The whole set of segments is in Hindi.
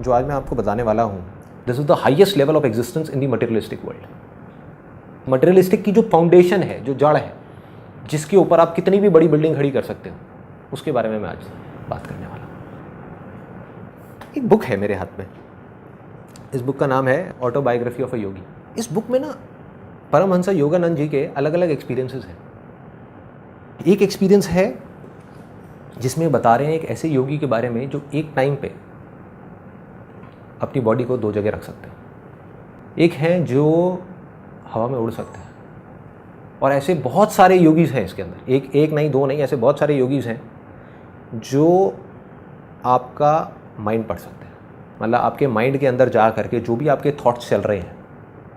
जो आज मैं आपको बताने वाला हूँ, this is the highest level of existence in the materialistic world. Materialistic की जो फाउंडेशन है, जो जड़ है, जिसके ऊपर आप कितनी भी बड़ी बिल्डिंग खड़ी कर सकते हो, उसके बारे में मैं आज बात करने वाला हूँ। एक बुक है मेरे हाथ में, इस बुक का नाम है ऑटोबायोग्राफी ऑफ अ योगी। इस बुक में ना परमहंस योगानंद जी के अलग अलग एक्सपीरियंसेस हैं। एक एक्सपीरियंस है जिसमें बता रहे हैं एक ऐसे योगी के बारे में जो एक टाइम पे अपनी बॉडी को दो जगह रख सकते हैं। एक है जो हवा में उड़ सकते हैं, और ऐसे बहुत सारे योगीज हैं इसके अंदर, एक नहीं, दो नहीं, ऐसे बहुत सारे योगीज हैं जो आपका माइंड पढ़ सकते हैं। मतलब आपके माइंड के अंदर जा करके जो भी आपके थॉट्स चल रहे हैं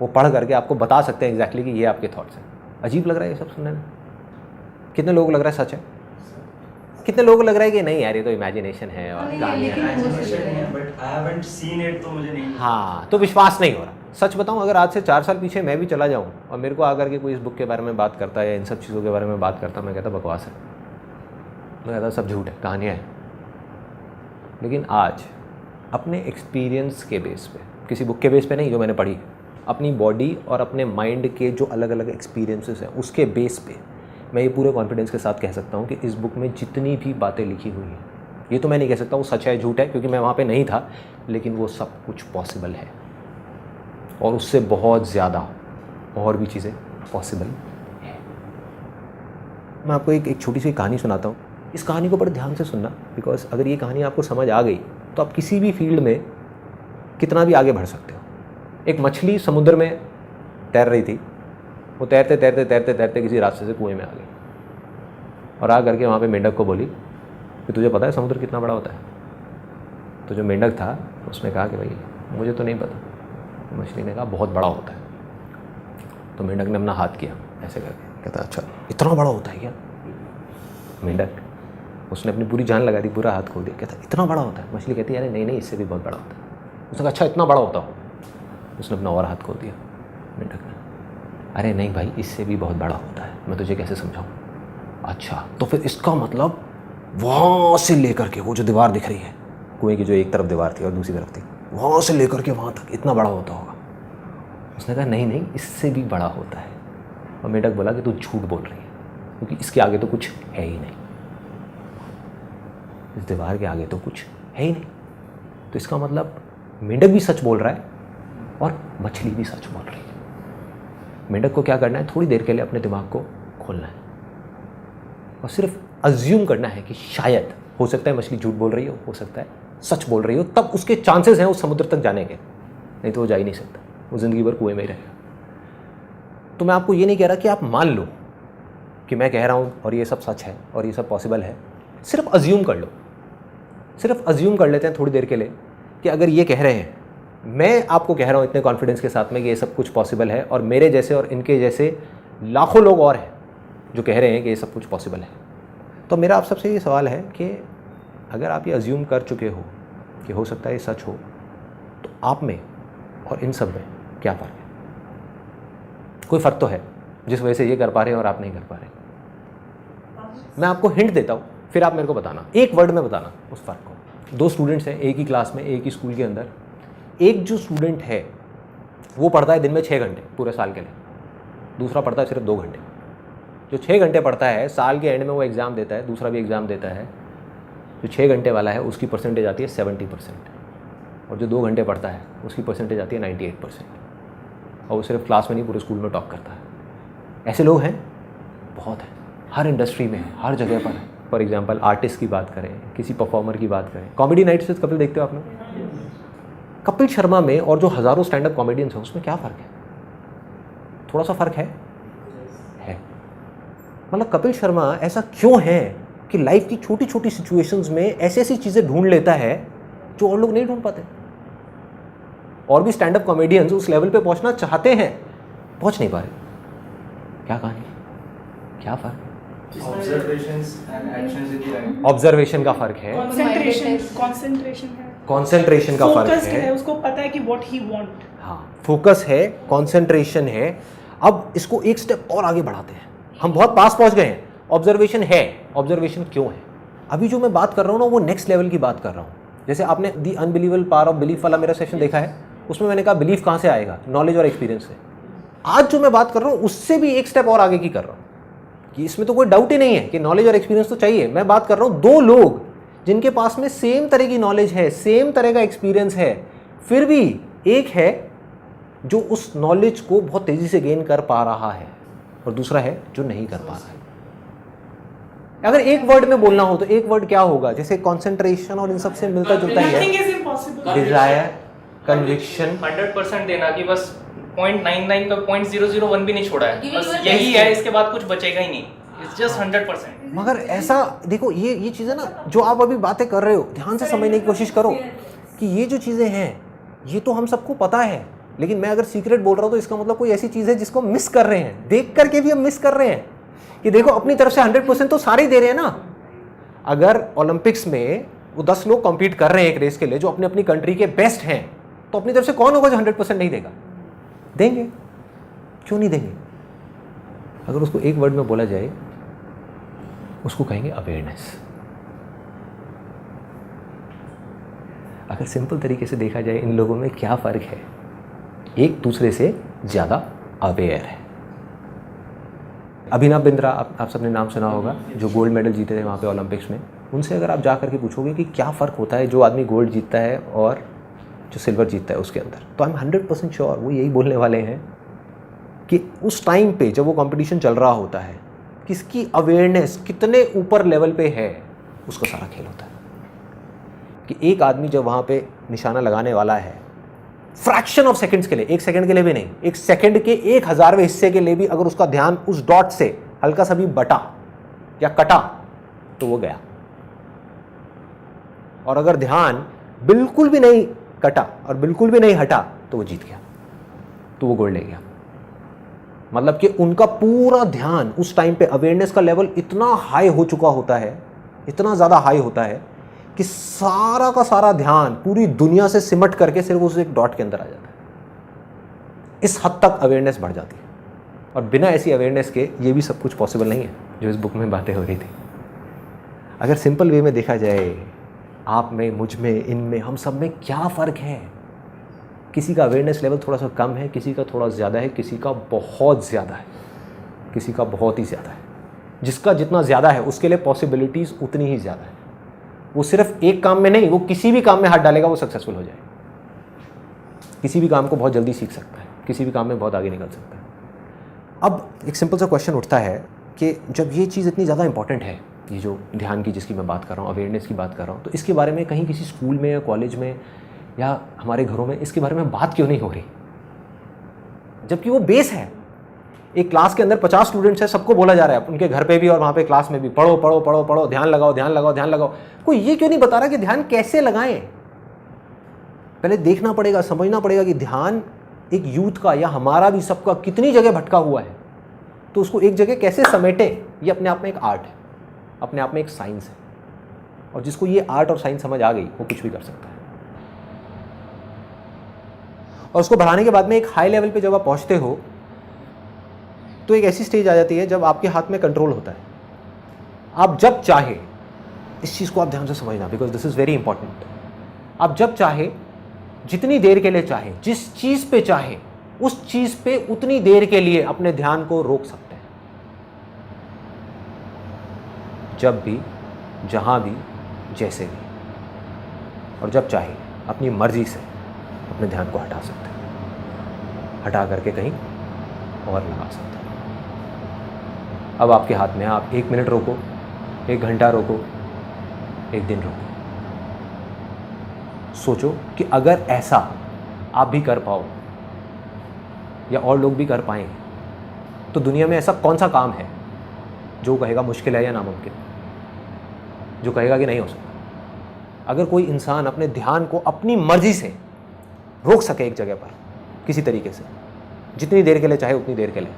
वो पढ़ करके आपको बता सकते हैं एग्जैक्टली कि ये आपके थॉट्स हैं। अजीब लग रहा है ये सब सुनने में? कितने लोगों को लग रहा है सच है? कितने लोगों को लग रहा है कि नहीं यार ये तो इमेजिनेशन है और कहानियाँ हैं? हाँ, तो विश्वास नहीं हो रहा। सच बताऊं, अगर आज से 4 साल पीछे मैं भी चला जाऊं और मेरे को आकर के कोई इस बुक के बारे में बात करता है या इन सब चीज़ों के बारे में बात करता, मैं कहता बकवास है, मैं कहता सब झूठ है, कहानियाँ हैं। लेकिन आज अपने एक्सपीरियंस के बेस पे, किसी बुक के बेस पे नहीं जो मैंने पढ़ी, अपनी बॉडी और अपने माइंड के जो अलग अलग एक्सपीरियंसेस हैं उसके बेस पे मैं ये पूरे कॉन्फिडेंस के साथ कह सकता हूँ कि इस बुक में जितनी भी बातें लिखी हुई हैं, ये तो मैं नहीं कह सकता वो सच है झूठ है क्योंकि मैं वहाँ पे नहीं था, लेकिन वो सब कुछ पॉसिबल है और उससे बहुत ज़्यादा और भी चीज़ें पॉसिबल है। मैं आपको एक छोटी सी कहानी सुनाता हूँ। इस कहानी को बड़े ध्यान से सुनना, बिकॉज अगर ये कहानी आपको समझ आ गई तो आप किसी भी फील्ड में कितना भी आगे बढ़ सकते हो। एक मछली समुद्र में तैर रही थी। वो तैरते तैरते तैरते तैरते किसी रास्ते से कुएं में आ गई और आ करके वहाँ पे मेंढक को बोली कि तुझे पता है समुद्र कितना बड़ा होता है? तो जो मेंढक था उसने कहा कि भाई मुझे तो नहीं पता। तो मछली ने कहा बहुत बड़ा होता है। तो मेंढक ने अपना हाथ किया ऐसे करके, कहता अच्छा इतना बड़ा होता है क्या? मेंढक, उसने अपनी पूरी जान लगा दी, पूरा हाथ खोल दिया, कहता इतना बड़ा होता है? मछली कहती है अरे नहीं इससे भी बहुत बड़ा होता है। उसने कहा अच्छा इतना बड़ा होता हो? उसने अपना और हाथ खोल दिया। मेंढक ने, अरे नहीं भाई इससे भी बहुत बड़ा होता है, मैं तुझे कैसे समझाऊं? अच्छा तो फिर इसका मतलब वहाँ से लेकर के वो जो दीवार दिख रही है कुएं की, जो एक तरफ दीवार थी और दूसरी तरफ थी, वहाँ से लेकर के वहाँ तक इतना बड़ा होता होगा? उसने कहा नहीं नहीं इससे भी बड़ा होता है। और मेंढक बोला कि तू झूठ बोल रही है क्योंकि इसके आगे तो कुछ है ही नहीं, इस दीवार के आगे तो कुछ है ही नहीं। तो इसका मतलब मेंढक भी सच बोल रहा है और मछली भी सच बोल रही है। मेंढक को क्या करना है, थोड़ी देर के लिए अपने दिमाग को खोलना है और सिर्फ अज्यूम करना है कि शायद हो सकता है मछली झूठ बोल रही हो सकता है सच बोल रही हो, तब उसके चांसेस हैं उस समुद्र तक जाने के, नहीं तो वो जा ही नहीं सकता, वो ज़िंदगी भर कुएं में ही रहेगा। तो मैं आपको ये नहीं कह रहा कि आप मान लो कि मैं कह रहा हूँ और ये सब सच है और ये सब पॉसिबल है, सिर्फ अज्यूम कर लो। सिर्फ अज्यूम कर लेते हैं थोड़ी देर के लिए कि अगर ये कह रहे हैं, मैं आपको कह रहा हूँ इतने कॉन्फिडेंस के साथ में कि ये सब कुछ पॉसिबल है और मेरे जैसे और इनके जैसे लाखों लोग और हैं जो कह रहे हैं कि ये सब कुछ पॉसिबल है। तो मेरा आप सबसे ये सवाल है कि अगर आप ये अज्यूम कर चुके हो कि हो सकता है ये सच हो, तो आप में और इन सब में क्या फ़र्क है? कोई फ़र्क तो है जिस वजह से ये कर पा रहे हैं और आप नहीं कर पा रहे। मैं आपको हिंट देता हूँ, फिर आप मेरे को बताना, एक वर्ड में बताना उस फ़र्क को। 2 स्टूडेंट्स हैं एक ही क्लास में, एक ही स्कूल के अंदर। एक जो स्टूडेंट है वो पढ़ता है दिन में 6 घंटे पूरे साल के लिए, दूसरा पढ़ता है सिर्फ 2 घंटे। जो 6 घंटे पढ़ता है साल के एंड में वो एग्ज़ाम देता है, दूसरा भी एग्ज़ाम देता है। जो 6 घंटे वाला है उसकी परसेंटेज आती है 70% और जो 2 घंटे पढ़ता है उसकी परसेंटेज आती है 98%। और वो सिर्फ क्लास में नहीं पूरे स्कूल में टॉप करता है। ऐसे लोग हैं, बहुत हैं, हर इंडस्ट्री में है, हर जगह पर है। फॉर एग्जाम्पल आर्टिस्ट की बात करें, किसी परफॉर्मर की बात करें, कॉमेडी नाइट से कपिल देखते हो आप लोग? कपिल शर्मा में और जो हज़ारों स्टैंड अप कॉमेडियंस हैं उसमें क्या फ़र्क है? थोड़ा सा फ़र्क है। मतलब कपिल शर्मा ऐसा क्यों है कि लाइफ की छोटी छोटी सिचुएशंस में ऐसी ऐसी चीज़ें ढूंढ लेता है जो और लोग नहीं ढूंढ पाते। और भी स्टैंड अप कॉमेडियंस उस लेवल पे पहुंचना चाहते हैं, पहुंच नहीं पा रहे। क्या कहानी, क्या फ़र्क? ऑब्जर्वेशन का फ़र्क है, कॉन्सेंट्रेशन का फ़र्क है, उसको पता है कि व्हाट ही वांट। हाँ, फोकस है, कॉन्सेंट्रेशन है। अब इसको एक स्टेप और आगे बढ़ाते हैं, हम बहुत पास पहुंच गए हैं। ऑब्जर्वेशन है, ऑब्जर्वेशन क्यों है? अभी जो मैं बात कर रहा हूँ ना वो नेक्स्ट लेवल की बात कर रहा हूँ। जैसे आपने दी अनबिलीवेबल पावर ऑफ बिलीफ वाला मेरा सेशन देखा है, उसमें मैंने कहा बिलीफ कहाँ से आएगा, नॉलेज और एक्सपीरियंस से। आज जो मैं बात कर रहा हूँ उससे भी एक स्टेप और आगे की कर रहा हूँ कि इसमें तो कोई डाउट ही नहीं है कि नॉलेज और एक्सपीरियंस तो चाहिए। मैं बात कर रहा हूँ दो लोग जिनके पास में सेम तरह की नॉलेज है, सेम तरह का एक्सपीरियंस है, फिर भी एक है जो उस नॉलेज को बहुत तेजी से गेन कर पा रहा है और दूसरा है जो नहीं कर पा रहा है। अगर एक वर्ड में बोलना हो तो एक वर्ड क्या होगा? जैसे कॉन्सेंट्रेशन और इन सब से मिलता जुलता ही Nothing है, is impossible. Desire, conviction. 100% देना कि बस 0.99 का 0.001 भी नहीं छोड़ा है, बस यही है, इसके बाद कुछ बचेगा ही नहीं। It's just 100%। मगर ऐसा देखो, ये चीज़ें ना जो आप अभी बातें कर रहे हो, ध्यान से समझने की कोशिश करो कि ये जो चीज़ें हैं ये तो हम सबको पता है, लेकिन मैं अगर सीक्रेट बोल रहा हूँ तो इसका मतलब कोई ऐसी चीज़ है जिसको मिस कर रहे हैं, देख करके भी हम मिस कर रहे हैं कि देखो अपनी तरफ से 100% तो सारे ही दे रहे हैं ना। अगर ओलंपिक्स में वो 10 लोग कम्पीट कर रहे हैं एक रेस के लिए जो अपनी अपनी कंट्री के बेस्ट हैं, तो अपनी तरफ से कौन होगा जो 100% नहीं देगा? देंगे, क्यों नहीं देंगे? अगर उसको एक वर्ड में बोला जाए, उसको कहेंगे अवेयरनेस। अगर सिंपल तरीके से देखा जाए इन लोगों में क्या फ़र्क है, एक दूसरे से ज़्यादा अवेयर है। अभिनव बिंद्रा, आप सबने नाम सुना होगा, जो गोल्ड मेडल जीते थे वहाँ पे ओलंपिक्स में। उनसे अगर आप जा करके पूछोगे कि क्या फ़र्क होता है जो आदमी गोल्ड जीतता है और जो सिल्वर जीतता है उसके अंदर, तो आई एम 100% श्योर वो यही बोलने वाले हैं कि उस टाइम पे जब वो कंपटीशन चल रहा होता है, किसकी अवेयरनेस कितने ऊपर लेवल पे है, उसका सारा खेल होता है। कि एक आदमी जब वहाँ पे निशाना लगाने वाला है, फ्रैक्शन ऑफ सेकंड्स के लिए, एक सेकंड के लिए भी नहीं, एक सेकंड के 1,000वें हिस्से के लिए भी अगर उसका ध्यान उस डॉट से हल्का सा भी बटा या कटा तो वो गया। और अगर ध्यान बिल्कुल भी नहीं कटा और बिल्कुल भी नहीं हटा तो वो जीत गया, तो वो गोल्ड ले गया। मतलब कि उनका पूरा ध्यान उस टाइम पे, अवेयरनेस का लेवल इतना हाई हो चुका होता है, इतना ज़्यादा हाई होता है कि सारा का सारा ध्यान पूरी दुनिया से सिमट करके सिर्फ उस एक डॉट के अंदर आ जाता है। इस हद तक अवेयरनेस बढ़ जाती है। और बिना ऐसी अवेयरनेस के ये भी सब कुछ पॉसिबल नहीं है जो इस बुक में बातें हो रही थी। अगर सिंपल वे में देखा जाए, आप में, मुझ में, इनमें, हम सब में क्या फ़र्क है? किसी का अवेयरनेस लेवल थोड़ा सा कम है, किसी का थोड़ा ज़्यादा है, किसी का बहुत ज़्यादा है, किसी का बहुत ही ज़्यादा है। जिसका जितना ज़्यादा है उसके लिए पॉसिबिलिटीज़ उतनी ही ज़्यादा है। वो सिर्फ एक काम में नहीं, वो किसी भी काम में हाथ डालेगा वो सक्सेसफुल हो जाए। किसी भी काम को बहुत जल्दी सीख सकता है, किसी भी काम में बहुत आगे निकल सकता है। अब एक सिंपल सा क्वेश्चन उठता है कि जब ये चीज़ इतनी ज़्यादा इंपॉर्टेंट है, ये जो ध्यान की जिसकी मैं बात कर रहा हूँ, अवेयरनेस की बात कर रहा हूँ, तो इसके बारे में कहीं किसी स्कूल में या कॉलेज में या हमारे घरों में इसके बारे में बात क्यों नहीं हो रही? जबकि वो बेस है। एक क्लास के अंदर 50 स्टूडेंट्स हैं, सबको बोला जा रहा है, उनके घर पे भी और वहाँ पे क्लास में भी, पढ़ो पढ़ो पढ़ो पढ़ो, ध्यान लगाओ ध्यान लगाओ ध्यान लगाओ। कोई ये क्यों नहीं बता रहा कि ध्यान कैसे लगाएं? पहले देखना पड़ेगा, समझना पड़ेगा कि ध्यान एक यूथ का या हमारा भी सबका कितनी जगह भटका हुआ है, तो उसको एक जगह कैसे समेटे। ये अपने आप में एक आर्ट है, अपने आप में एक साइंस है, और जिसको ये आर्ट और साइंस समझ आ गई वो कुछ भी कर सकता है। और उसको बढ़ाने के बाद में एक हाई लेवल पे जब आप पहुंचते हो तो एक ऐसी स्टेज आ जाती है जब आपके हाथ में कंट्रोल होता है। आप जब चाहे, इस चीज़ को आप ध्यान से समझना, because this is very important. आप जब चाहे, जितनी देर के लिए चाहे, जिस चीज़ पे चाहे, उस चीज़ पे उतनी देर के लिए अपने ध्यान को रोक सकते हैं। जब भी, जहाँ भी, जैसे भी। और जब चाहे अपनी मर्जी से अपने ध्यान को हटा सकते हैं, हटा करके कहीं और लगा सकते हैं। अब आपके हाथ में है, आप 1 मिनट रोको, 1 घंटा रोको, 1 दिन रोको। सोचो कि अगर ऐसा आप भी कर पाओ या और लोग भी कर पाएँ, तो दुनिया में ऐसा कौन सा काम है जो कहेगा मुश्किल है या नामुमकिन, जो कहेगा कि नहीं हो सकता। अगर कोई इंसान अपने ध्यान को अपनी मर्जी से रोक सके एक जगह पर किसी तरीके से, जितनी देर के लिए चाहे उतनी देर के लिए,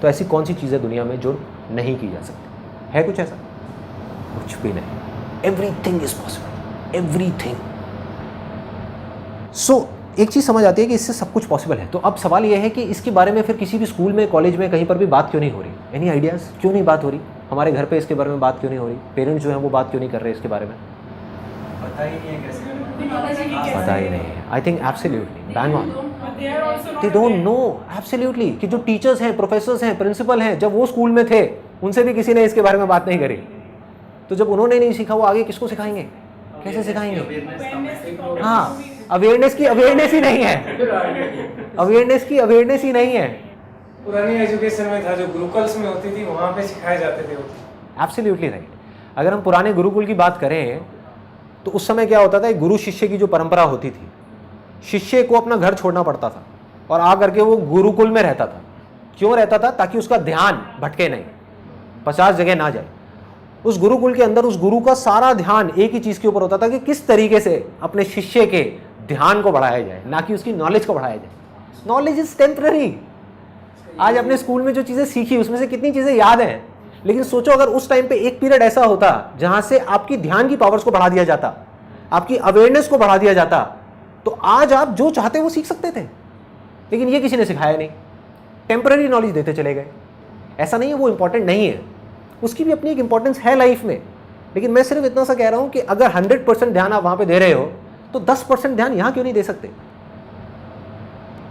तो ऐसी कौन सी चीज़ है दुनिया में जो नहीं की जा सकती? है कुछ ऐसा? कुछ भी नहीं। Everything is possible, everything. So एक चीज़ समझ आती है कि इससे सब कुछ पॉसिबल है। तो अब सवाल यह है कि इसके बारे में फिर किसी भी स्कूल में, कॉलेज में, कहीं पर भी बात क्यों नहीं हो रही? Any ideas? क्यों नहीं बात हो रही? हमारे घर पे इसके बारे में बात क्यों नहीं हो रही? पेरेंट्स जो हैं वो बात क्यों नहीं कर रहे इसके बारे में? पता ही नहीं है कैसे करना है। knowledge ही कैसे पता ही नहीं है। I think absolutely bang on. But they are also not they don't aware. No absolutely कि जो टीचर्स हैं, प्रोफेसर्स हैं, प्रिंसिपल हैं, जब वो स्कूल में थे उनसे भी किसी ने इसके बारे में बात नहीं करी। तो जब उन्होंने नहीं सीखा, वो आगे किसको सिखाएंगे, कैसे सिखाएंगे? Awareness की problem हाँ, भी- अवेयरनेस की अवेयरनेस ही नहीं है, अवेयरनेस की अवेयरनेस ही नहीं है। पुरानी एजुकेशन में था जो गुरुकुल्स में होती थी, वहाँ पे सिखाए जाते थे वो चीज़। Absolutely right. अगर हम पुराने गुरुकुल की बात करें तो उस समय क्या होता था, एक गुरु शिष्य की जो परंपरा होती थी, शिष्य को अपना घर छोड़ना पड़ता था और आ करके वो गुरुकुल में रहता था। क्यों रहता था? ताकि उसका ध्यान भटके नहीं, 50 जगह ना जाए। उस गुरुकुल के अंदर उस गुरु का सारा ध्यान एक ही चीज के ऊपर होता था कि किस तरीके से अपने शिष्य के ध्यान को बढ़ाया जाए, ना कि उसकी नॉलेज को बढ़ाया जाए। Knowledge is temporary. आज अपने स्कूल में जो चीजें सीखी उसमें से कितनी चीजें याद हैं, लेकिन सोचो अगर उस टाइम पे एक पीरियड ऐसा होता जहां से आपकी ध्यान की पावर्स को बढ़ा दिया जाता, आपकी अवेयरनेस को बढ़ा दिया जाता, तो आज आप जो चाहते वो सीख सकते थे। लेकिन ये किसी ने सिखाया नहीं, टेम्पररी नॉलेज देते चले गए। ऐसा नहीं है वो इंपॉर्टेंट नहीं है, उसकी भी अपनी एक इंपॉर्टेंस है लाइफ में। लेकिन मैं सिर्फ इतना सा कह रहा हूं कि अगर 100% ध्यान आप वहां पे दे रहे हो तो 10% ध्यान यहां क्यों नहीं दे सकते?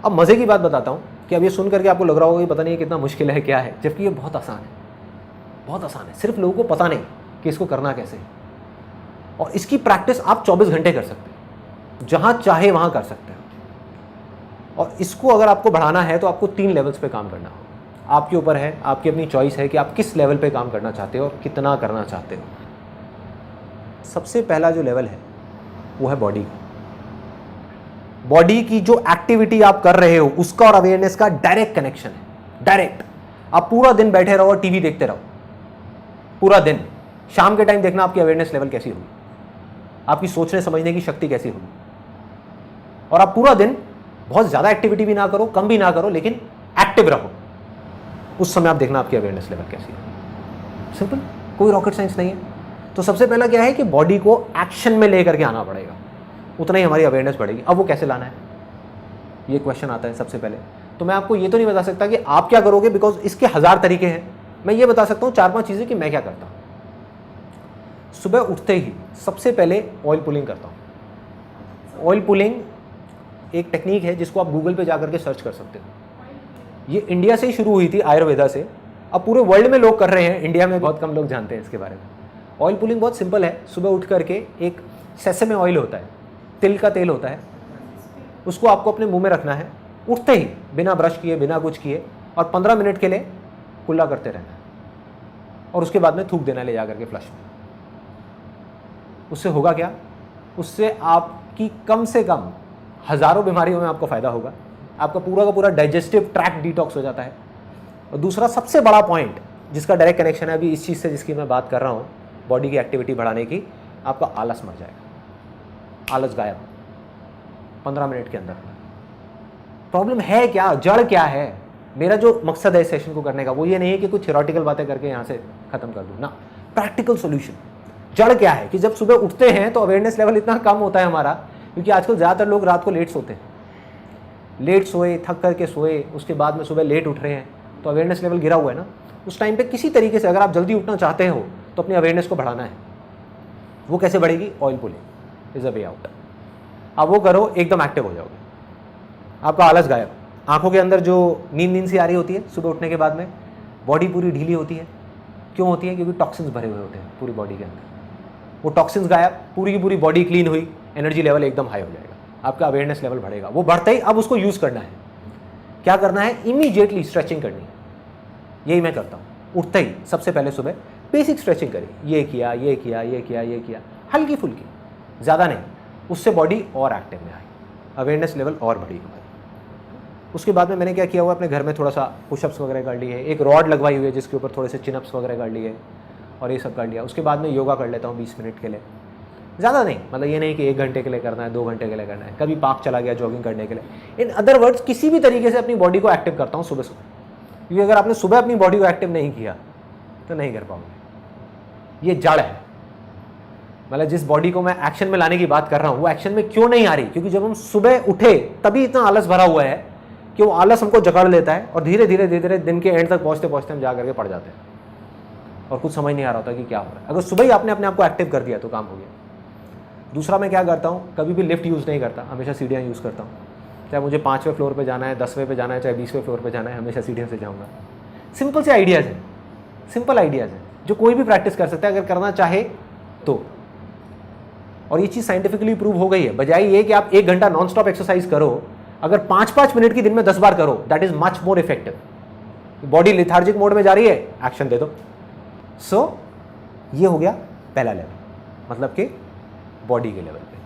अब मजे की बात बताता हूं कि अब ये सुन करके आपको लग रहा होगा कि पता नहीं कितना मुश्किल है, क्या है, जबकि ये बहुत आसान है, बहुत आसान है। सिर्फ लोगों को पता नहीं कि इसको करना कैसे है। और इसकी प्रैक्टिस आप 24 घंटे कर सकते हो, जहां चाहे वहां कर सकते हो। और इसको अगर आपको बढ़ाना है तो आपको 3 लेवल्स पे काम करना होगा। आपके ऊपर है, आपकी अपनी चॉइस है कि आप किस लेवल पे काम करना चाहते हो और कितना करना चाहते हो। सबसे पहला जो लेवल है वो है बॉडी। बॉडी की जो एक्टिविटी आप कर रहे हो उसका और अवेयरनेस का डायरेक्ट कनेक्शन है, डायरेक्ट। आप पूरा दिन बैठे रहो और टीवी देखते रहो, पूरा दिन, शाम के टाइम देखना आपकी अवेयरनेस लेवल कैसी होगी, आपकी सोचने समझने की शक्ति कैसी होगी। और आप पूरा दिन बहुत ज्यादा एक्टिविटी भी ना करो, कम भी ना करो, लेकिन एक्टिव रहो। उस समय आप देखना आपकी अवेयरनेस लेवल कैसी है। सिंपल, कोई रॉकेट साइंस नहीं है। तो सबसे पहला क्या है कि बॉडी को एक्शन में लेकर के आना पड़ेगा, उतना ही हमारी अवेयरनेस बढ़ेगी। अब वो कैसे लाना है, ये क्वेश्चन आता है सबसे पहले। तो मैं आपको ये तो नहीं बता सकता कि आप क्या करोगे, बिकॉज इसके 1000 तरीके हैं। मैं ये बता सकता हूँ 4-5 चीज़ें कि मैं क्या करता हूँ। सुबह उठते ही सबसे पहले ऑयल पुलिंग करता हूँ। ऑयल पुलिंग एक टेक्निक है जिसको आप गूगल पे जाकर के सर्च कर सकते हो। ये इंडिया से ही शुरू हुई थी, आयुर्वेदा से। अब पूरे वर्ल्ड में लोग कर रहे हैं, इंडिया में बहुत कम लोग जानते हैं इसके बारे में। ऑयल पुलिंग बहुत सिंपल है। सुबह उठ करके एक सेसमे ऑयल होता है, तिल का तेल होता है, उसको आपको अपने मुंह में रखना है उठते ही, बिना ब्रश किए, बिना कुछ किए, और 15 मिनट के लिए कुल्ला करते रहना है। और उसके बाद में थूक देना ले जा करके फ्लश में। उससे होगा क्या? उससे आपकी कम से कम हज़ारों बीमारियों में आपको फ़ायदा होगा। आपका पूरा का पूरा डाइजेस्टिव ट्रैक्ट डिटॉक्स हो जाता है। और दूसरा सबसे बड़ा पॉइंट जिसका डायरेक्ट कनेक्शन है अभी इस चीज़ से जिसकी मैं बात कर रहा हूँ, बॉडी की एक्टिविटी बढ़ाने की, आपका आलस मर जाएगा। आलस गायब 15 मिनट के अंदर। प्रॉब्लम है क्या, जड़ क्या है? मेरा जो मकसद है इस सेशन को करने का वो ये नहीं है कि कुछ थ्योरेटिकल बातें करके यहाँ से ख़त्म कर दूँ ना, प्रैक्टिकल सॉल्यूशन। जड़ क्या है कि जब सुबह उठते हैं तो अवेयरनेस लेवल इतना कम होता है हमारा, क्योंकि आजकल ज़्यादातर लोग रात को लेट सोते हैं, लेट सोए, थक करके सोए, उसके बाद में सुबह लेट उठ रहे हैं, तो अवेयरनेस लेवल गिरा हुआ है ना। उस टाइम पे किसी तरीके से अगर आप जल्दी उठना चाहते हो तो अपनी अवेयरनेस को बढ़ाना है। वो कैसे बढ़ेगी? Oil pulling is a way out. आप वो करो, एकदम एक्टिव हो जाओगे, आपका आलस गायब। आंखों के अंदर जो नींद सी आ रही होती है सुबह उठने के बाद में, बॉडी पूरी ढीली होती है। क्यों होती है? क्योंकि टॉक्सिन्स भरे हुए होते हैं पूरी बॉडी के अंदर। वो टॉक्सिन्स गायब, पूरी की पूरी बॉडी क्लीन हुई, एनर्जी लेवल एकदम हाई हो जाएगा, आपका अवेयरनेस लेवल बढ़ेगा। वो बढ़ते ही अब उसको यूज़ करना है। क्या करना है? इमीडिएटली स्ट्रेचिंग करनी है। यही मैं करता हूँ। उठते ही सबसे पहले सुबह बेसिक स्ट्रेचिंग करी, ये किया, ये किया, ये किया, ये किया, हल्की फुल्की, ज़्यादा नहीं। उससे बॉडी और एक्टिव में आई, अवेयरनेस लेवल और बढ़ी हमारी। उसके बाद में मैंने क्या किया हुआ, अपने घर में थोड़ा सा पुशअप्स वगैरह कर लिए, एक रॉड लगवाई हुई है जिसके ऊपर थोड़े से चिनअप्स वगैरह कर लिए और ये सब कर लिया। उसके बाद में योगा कर लेता हूँ 20 मिनट के लिए, ज़्यादा नहीं, मतलब ये नहीं कि 1 घंटे के लिए करना है, 2 घंटे के लिए करना है। कभी पार्क चला गया जॉगिंग करने के लिए। इन अदर वर्ड्स, किसी भी तरीके से अपनी बॉडी को एक्टिव करता हूँ सुबह सुबह, क्योंकि अगर आपने सुबह अपनी बॉडी को एक्टिव नहीं किया तो नहीं कर पाओगे। ये जड़ है। मतलब जिस बॉडी को मैं एक्शन में लाने की बात कर रहा हूँ वो एक्शन में क्यों नहीं आ रही? क्योंकि जब हम सुबह उठे तभी इतना आलस भरा हुआ है कि वो आलस हमको जकड़ लेता है और धीरे धीरे धीरे धीरे दिन के एंड तक पहुँचते पहुँचते हम जा करके पड़ जाते हैं और कुछ समझ नहीं आ रहा होता कि क्या हो रहा है। अगर सुबह ही आपने अपने आप को एक्टिव कर दिया तो काम हो गया। दूसरा मैं क्या करता हूँ, कभी भी लिफ्ट यूज़ नहीं करता, हमेशा सीढ़ियाँ यूज़ करता हूँ। चाहे मुझे 5वें फ्लोर पे जाना है, 10वें पे जाना है, चाहे 20वें फ्लोर पे जाना है, हमेशा सीढ़ियों से जाऊँगा। सिंपल से आइडियाज़ हैं, सिंपल आइडियाज़ हैं जो कोई भी प्रैक्टिस कर सकता है अगर करना चाहे तो। और ये चीज़ साइंटिफिकली प्रूव हो गई है। बजाय ये कि आप 1 घंटा नॉन स्टॉप एक्सरसाइज करो, अगर 5-5 मिनट की दिन में 10 बार करो, that is much more effective. Body lethargic mode में जा रही है, एक्शन दे दो। सो ये हो गया पहला लेवल, मतलब कि बॉडी के लेवल पे।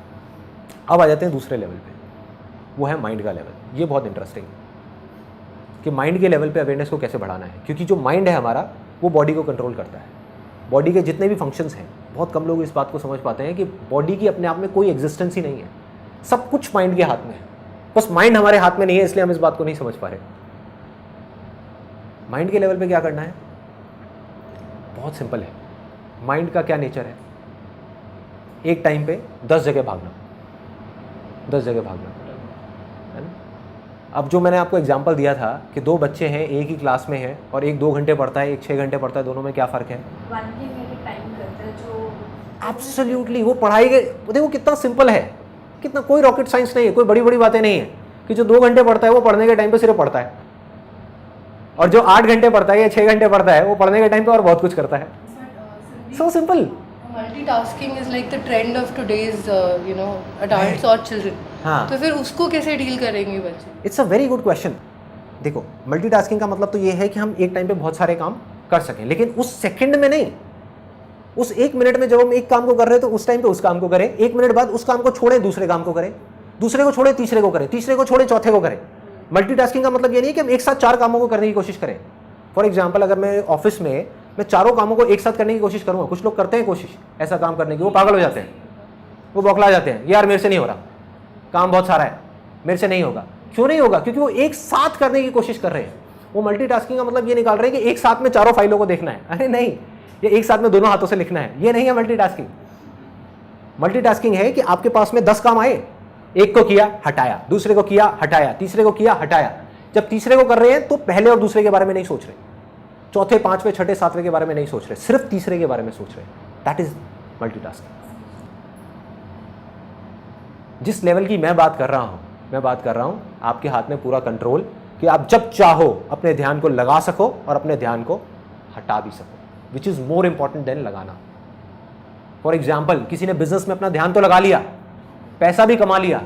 अब आ जाते हैं दूसरे लेवल पे, वो है माइंड का लेवल। ये बहुत इंटरेस्टिंग है कि माइंड के लेवल पे अवेयरनेस को कैसे बढ़ाना है, क्योंकि जो माइंड है हमारा वो बॉडी को कंट्रोल करता है। बॉडी के जितने भी फंक्शंस हैं, बहुत कम लोग इस बात को समझ पाते हैं कि बॉडी की अपने आप में कोई एग्जिस्टेंस ही नहीं है, सब कुछ माइंड के हाथ में है। बस माइंड हमारे हाथ में नहीं है, इसलिए हम इस बात को नहीं समझ पा रहे। माइंड के लेवल पे क्या करना है, बहुत सिंपल है। माइंड का क्या नेचर है, एक टाइम पे 10 जगह भागना, 10 जगह भागना, है ना। अब जो मैंने आपको एग्जांपल दिया था कि 2 बच्चे हैं, एक ही क्लास में हैं और एक 2 घंटे पढ़ता है, एक 6 घंटे पढ़ता है, दोनों में क्या फ़र्क है? एब्सोल्युटली। वो पढ़ाई के देखो कितना सिंपल है, कितना, कोई रॉकेट साइंस नहीं है, कोई बड़ी बड़ी बातें नहीं है कि जो 2 घंटे पढ़ता है वो पढ़ने के टाइम पे सिर्फ पढ़ता है, और जो 8 घंटे पढ़ता है या 6 घंटे पढ़ता है वो पढ़ने के टाइम पे और बहुत कुछ करता है। So simple. Multitasking is like the trend of today's adults और चिल्ड्रन। हाँ, तो फिर उसको कैसे डील करेंगे बच्चे? It's a very good question. देखो, मल्टीटास्किंग का मतलब तो ये है कि हम एक टाइम पे बहुत सारे काम कर सकें, लेकिन उस सेकंड में नहीं, उस 1 मिनट में जब हम एक काम को कर रहे हैं तो उस टाइम पे उस काम को करें, 1 मिनट बाद उस काम को छोड़े दूसरे काम को करें, दूसरे को छोड़े तीसरे को करें, तीसरे को छोड़े चौथे को करें। मल्टीटास्किंग का मतलब ये नहीं कि हम एक साथ 4 कामों को करने की कोशिश करें। फॉर एग्जाम्पल, अगर मैं ऑफिस में मैं 4 कामों को एक साथ करने की कोशिश करूँगा, कुछ लोग करते हैं कोशिश ऐसा काम करने की, वो पागल हो जाते हैं, वो बौखला जाते हैं, यार मेरे से नहीं हो रहा, काम बहुत सारा है, मेरे से नहीं होगा। क्यों नहीं होगा? क्योंकि वो एक साथ करने की कोशिश कर रहे हैं। वो मल्टीटास्किंग का मतलब ये निकाल रहे हैं कि एक साथ में 4 फाइलों को देखना है। अरे नहीं, ये एक साथ में दोनों हाथों से लिखना है, ये नहीं है मल्टीटास्किंग। मल्टीटास्किंग है कि आपके पास में 10 काम आए, एक को किया हटाया, दूसरे को किया हटाया, तीसरे को किया हटाया। जब तीसरे को कर रहे हैं तो पहले और दूसरे के बारे में नहीं सोच रहे, चौथे, 5वें, 6ठे, 7वें के बारे में नहीं सोच रहे, सिर्फ तीसरे के बारे में सोच रहे। That is multitasking. जिस लेवल की मैं बात कर रहा हूं आपके हाथ में पूरा कंट्रोल, कि आप जब चाहो अपने ध्यान को लगा सको और अपने ध्यान को हटा भी सको, which is more important than लगाना। फॉर एग्जाम्पल, किसी ने बिजनेस में अपना ध्यान तो लगा लिया, पैसा भी कमा लिया,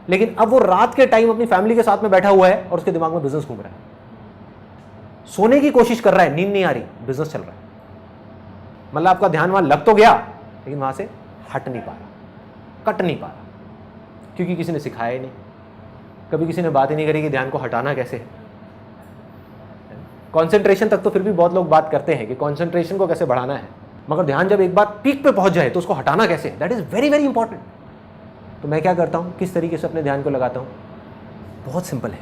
लेकिन अब वो रात के टाइम अपनी फैमिली के साथ में बैठा हुआ है और उसके दिमाग में बिजनेस घूम रहा है, सोने की कोशिश कर रहा है, नींद नहीं आ रही, बिजनेस चल रहा है। मतलब आपका ध्यान वहां लग तो गया, लेकिन वहां से हट नहीं पा रहा, कट नहीं पा रहा, क्योंकि किसी ने सिखाया ही नहीं, कभी किसी ने बात ही नहीं करी कि ध्यान को हटाना कैसे है। कॉन्सेंट्रेशन तक तो फिर भी बहुत लोग बात करते हैं कि कॉन्सेंट्रेशन को कैसे बढ़ाना है, मगर ध्यान जब एक बार पीक पे पहुंच जाए तो उसको हटाना कैसे, that is very very important. तो मैं क्या करता हूँ, किस तरीके से अपने ध्यान को लगाता हूँ, बहुत सिंपल है।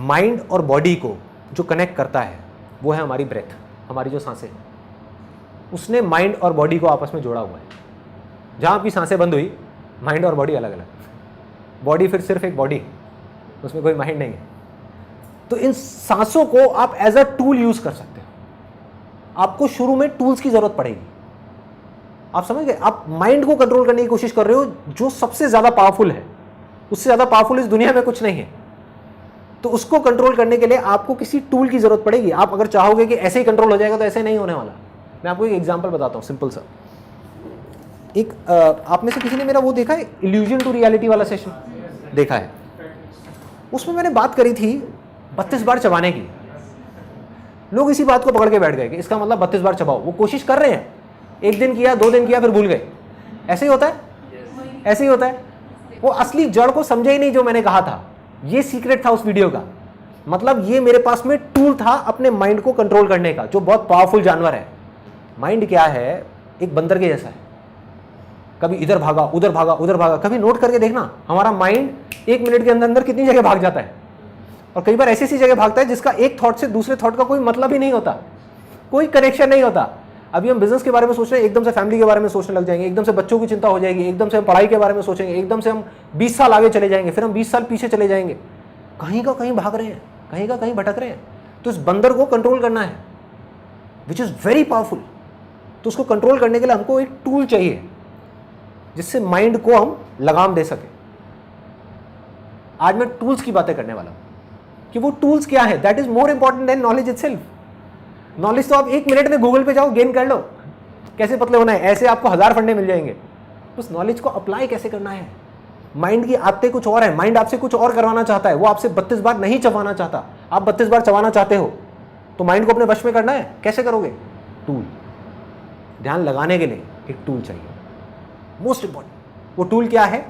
माइंड और बॉडी को जो कनेक्ट करता है वो है हमारी ब्रेथ, हमारी जो सांसें, उसने माइंड और बॉडी को आपस में जोड़ा हुआ है। जहाँ आपकी सांसें बंद हुई, माइंड और बॉडी अलग अलग, बॉडी फिर सिर्फ एक बॉडी, उसमें कोई माइंड नहीं है। तो इन सांसों को आप एज अ टूल यूज कर सकते हो। आपको शुरू में टूल्स की जरूरत पड़ेगी, आप समझ गए। आप माइंड को कंट्रोल करने की कोशिश कर रहे हो, जो सबसे ज्यादा पावरफुल है, उससे ज्यादा पावरफुल इस दुनिया में कुछ नहीं है। तो उसको कंट्रोल करने के लिए आपको किसी टूल की जरूरत पड़ेगी। आप अगर चाहोगे कि ऐसे ही कंट्रोल हो जाएगा तो ऐसे नहीं होने वाला। मैं आपको एक एग्जांपल बताता हूं, सिंपल सा। एक आप में से किसी ने मेरा वो देखा है, इल्यूजन टू रियलिटी वाला सेशन देखा है? उसमें मैंने बात करी थी 32 बार चबाने की। लोग इसी बात को पकड़ के बैठ गए कि इसका मतलब 32 बार चबाओ। वो कोशिश कर रहे हैं, 1 दिन किया, 2 दिन किया, फिर भूल गए। ऐसे ही होता है, ऐसे ही होता है। वो असली जड़ को समझे ही नहीं जो मैंने कहा था। ये सीक्रेट था उस वीडियो का। मतलब ये मेरे पास में टूल था अपने माइंड को कंट्रोल करने का, जो बहुत पावरफुल जानवर है। माइंड क्या है? एक बंदर के जैसा है, कभी इधर भागा, उधर भागा, उधर भागा। कभी नोट करके देखना, हमारा माइंड 1 मिनट के अंदर अंदर कितनी जगह भाग जाता है। और कई बार ऐसी ऐसी जगह भागता है जिसका एक थॉट से दूसरे थॉट का कोई मतलब ही नहीं होता, कोई कनेक्शन नहीं होता। अभी हम बिजनेस के बारे में सोच रहे हैं, एकदम से फैमिली के बारे में सोचने लग जाएंगे, एकदम से बच्चों की चिंता हो जाएगी, एकदम से हम पढ़ाई के बारे में सोचेंगे, एकदम से हम 20 साल आगे चले जाएंगे, फिर हम 20 साल पीछे चले जाएंगे। कहीं का कहीं भाग रहे हैं, कहीं का कहीं भटक रहे हैं। तो इस बंदर को कंट्रोल करना है, विच इज वेरी पावरफुल। तो उसको कंट्रोल करने के लिए हमको एक टूल चाहिए। जिससे माइंड को हम लगाम दे सके। आज मैं टूल्स की बातें करने वाला हूं कि वो टूल्स क्या है, that is more important than knowledge itself. Knowledge तो आप 1 मिनट में गूगल पे जाओ गेन कर लो, कैसे पतले होना है, ऐसे आपको 1000 फंडे मिल जाएंगे। उस नॉलेज को अप्लाई कैसे करना है। माइंड की आदतें कुछ और है, माइंड आपसे कुछ और करवाना चाहता है, वो आपसे 32 बार नहीं चबाना चाहता। आप 32 बार चबाना चाहते हो तो माइंड को अपने वश में करना है, कैसे करोगे? टूल, ध्यान लगाने के लिए एक टूल चाहिए, मोस्ट इंपॉर्टेंट। वो टूल क्या है?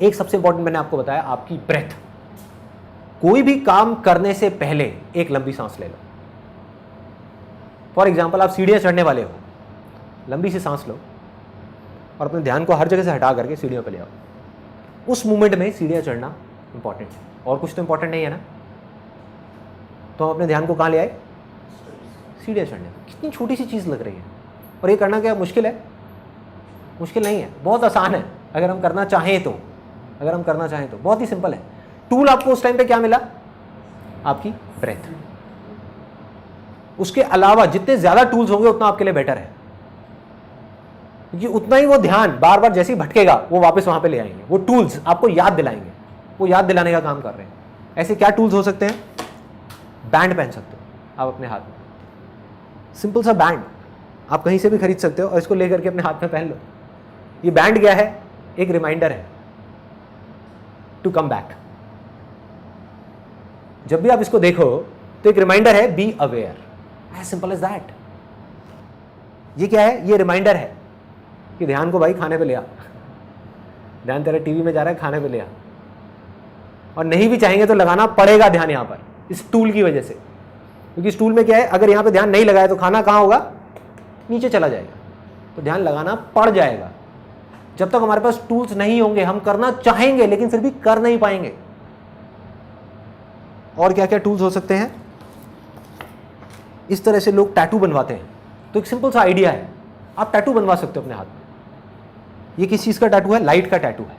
एक सबसे इंपॉर्टेंट मैंने आपको बताया, आपकी ब्रेथ। कोई भी काम करने से पहले एक लंबी सांस ले लो। फॉर एग्जाम्पल, आप सीढ़ियां चढ़ने वाले हो, लंबी सी सांस लो और अपने ध्यान को हर जगह से हटा करके सीढ़ियों पर ले आओ। उस मोमेंट में सीढ़ियां चढ़ना इंपॉर्टेंट है, और कुछ तो इंपॉर्टेंट नहीं है ना। तो हम अपने ध्यान को कहाँ ले आए? सीढ़ियां चढ़ने। कितनी छोटी सी चीज़ लग रही है, और ये करना क्या मुश्किल है? मुश्किल नहीं है, बहुत आसान है अगर हम करना चाहें तो। अगर हम करना चाहें तो बहुत ही सिंपल है। टूल आपको उस टाइम पे क्या मिला? आपकी ब्रेथ। उसके अलावा जितने ज्यादा टूल्स होंगे उतना आपके लिए बेटर है, क्योंकि उतना ही वो ध्यान बार बार जैसे ही भटकेगा वो वापस वहां पे ले आएंगे। वो टूल्स आपको याद दिलाएंगे, वो याद दिलाने का काम कर रहे हैं। ऐसे क्या टूल्स हो सकते हैं? बैंड पहन सकते हो आप अपने हाथ में, सिंपल सा बैंड आप कहीं से भी खरीद सकते हो और इसको लेकर के अपने हाथ में पहन लो। ये बैंड क्या है? एक रिमाइंडर है टू कम बैक। जब भी आप इसको देखो तो एक रिमाइंडर है, be aware, as simple as that. ये क्या है? ये रिमाइंडर है कि ध्यान को भाई खाने पे ले आ, ध्यान तेरा टीवी में जा रहा है, खाने पे ले आ। और नहीं भी चाहेंगे तो लगाना पड़ेगा ध्यान यहां पर, इस टूल की वजह से, क्योंकि इस टूल में क्या है, अगर यहां पे ध्यान नहीं लगाया तो खाना कहां होगा? नीचे चला जाएगा। तो ध्यान लगाना पड़ जाएगा। जब तक हमारे पास टूल्स नहीं होंगे, हम करना चाहेंगे लेकिन फिर भी कर नहीं पाएंगे। और क्या क्या टूल्स हो सकते हैं? इस तरह से लोग टैटू बनवाते हैं, तो एक सिंपल सा आइडिया है, आप टैटू बनवा सकते हो अपने हाथ में। ये किस चीज का टैटू है? लाइट का टैटू है।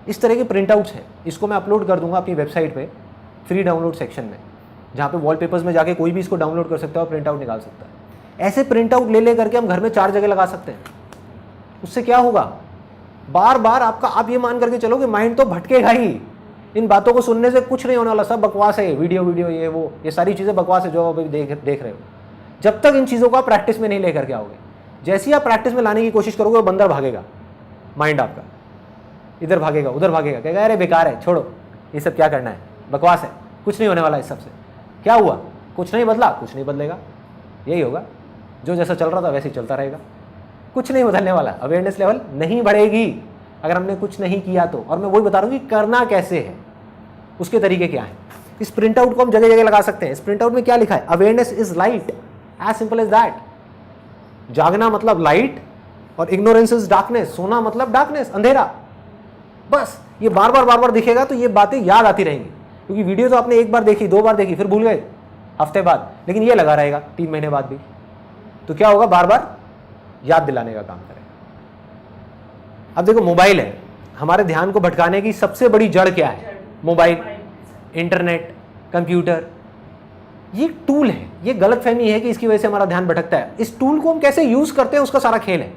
इस तरह के प्रिंट आउट्स हैं, इसको मैं अपलोड कर दूंगा अपनी वेबसाइट पे फ्री डाउनलोड सेक्शन में, जहां पे वॉलपेपर्स में जाके कोई भी इसको डाउनलोड कर सकता है और प्रिंट आउट निकाल सकता है। ऐसे प्रिंट आउट ले करके हम घर में 4 जगह लगा सकते हैं। उससे क्या होगा? बार बार आपका, आप ये मान करके चलो कि माइंड तो भटकेगा ही। इन बातों को सुनने से कुछ नहीं होने वाला, सब बकवास है, वीडियो ये वो, ये सारी चीज़ें बकवास है जो आप अभी देख रहे हो। जब तक इन चीज़ों को आप प्रैक्टिस में नहीं लेकर के आओगे, जैसे ही आप प्रैक्टिस में लाने की कोशिश करोगे वो बंदर भागेगा, माइंड आपका इधर भागेगा उधर भागेगा, कहेगा अरे बेकार है, छोड़ो ये सब क्या करना है, बकवास है, कुछ नहीं होने वाला इस सबसे। क्या हुआ? कुछ नहीं बदला, कुछ नहीं बदलेगा, यही होगा, जो जैसा चल रहा था वैसे ही चलता रहेगा, कुछ नहीं बदलने वाला। अवेयरनेस लेवल नहीं बढ़ेगी अगर हमने कुछ नहीं किया तो। और मैं वही बता रहा हूँ कि करना कैसे है, उसके तरीके क्या है। इस प्रिंट आउट को हम जगह जगह लगा सकते हैं। इस प्रिंट आउट में क्या लिखा है? Awareness is light, as simple as that. जागना मतलब लाइट और इग्नोरेंस इज डार्कनेस, सोना मतलब डार्कनेस, अंधेरा। बस ये बार बार दिखेगा तो ये बातें याद आती रहेंगी, क्योंकि वीडियो तो आपने 1 बार देखी, 2 बार देखी, फिर भूल गए हफ्ते बाद, लेकिन ये लगा रहेगा 3 महीने बाद भी। तो क्या होगा? बार बार याद दिलाने का काम करेगा। अब देखो, मोबाइल है, हमारे ध्यान को भटकाने की सबसे बड़ी जड़ क्या है? Mobile, internet, computer. ये टूल है। ये गलतफहमी है कि इसकी वजह से हमारा ध्यान भटकता है। इस टूल को हम कैसे यूज करते हैं उसका सारा खेल है।